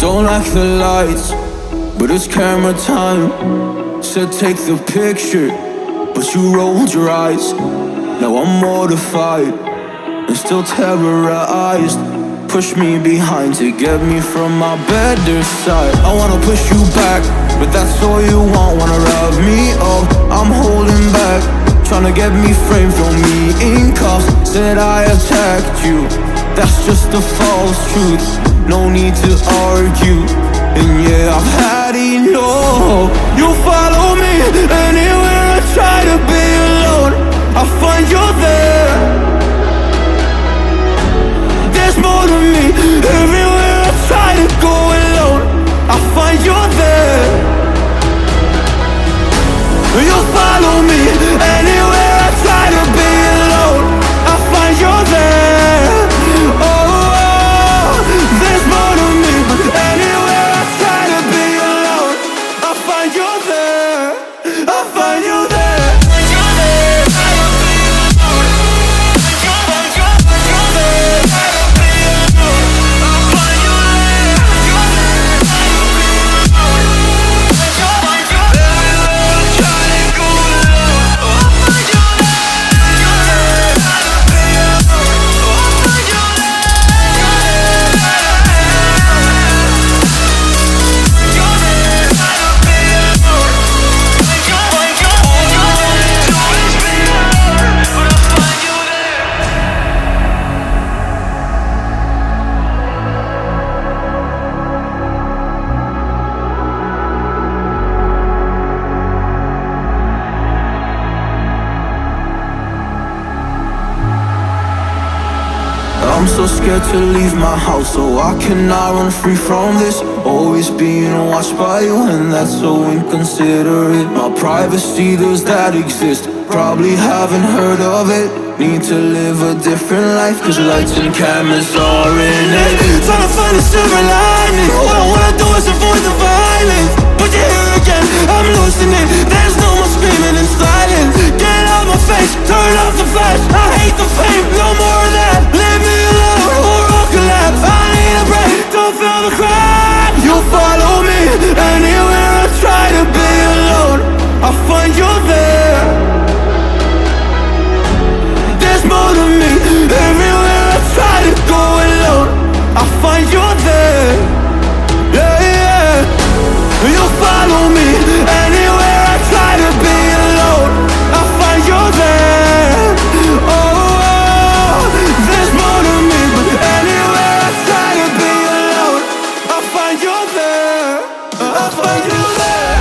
Don't like the lights, but it's camera time. Said take the picture, but you rolled your eyes. Now I'm mortified and still terrorized. Push me behind to get me from my better side. I wanna push you back, but that's all you want. Wanna rub me up, I'm holding back. Tryna get me framed, throw me in cuffs. Said I attacked you, that's just a false truth. No need to argue, and yeah, I've had enough. You follow me anywhere I try to be alone, I find you there. There's more to me. Everywhere I try to go alone, I find you there. You follow me anywhere I try to be alone, I find you there. Oh, there's more to me. Anywhere I try to be alone, I find you there. I find you there. I'm so scared to leave my house, so I cannot run free from this. Always being watched by you, and that's so inconsiderate. My privacy, does that exist? Probably haven't heard of it. Need to live a different life, cause lights and cameras are in it. Trying to find a silver lining. All I wanna do is avoid the violence, but you're here again, I'm losing it. There's no more screaming in silence. Get out my face, turn off the flash. I hate the fame, no more of that. Leave me alone or I'll collapse. I need a break, don't feel the crack. You follow me anywhere I try to be alone, I find you there. There's more to me. Everywhere I try to go alone, I find you there. Yeah, yeah. You follow me anywhere I try to be alone, I find you there. Oh, there's more to me. But anywhere I try to be alone, I find you there. I find you there.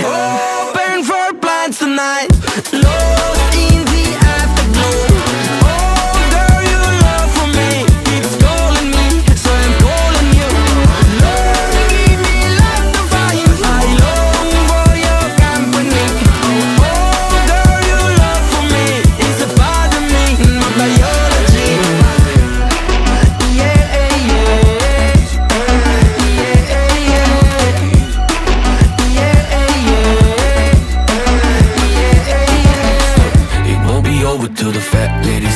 Open for plans tonight. Lost till the fat lady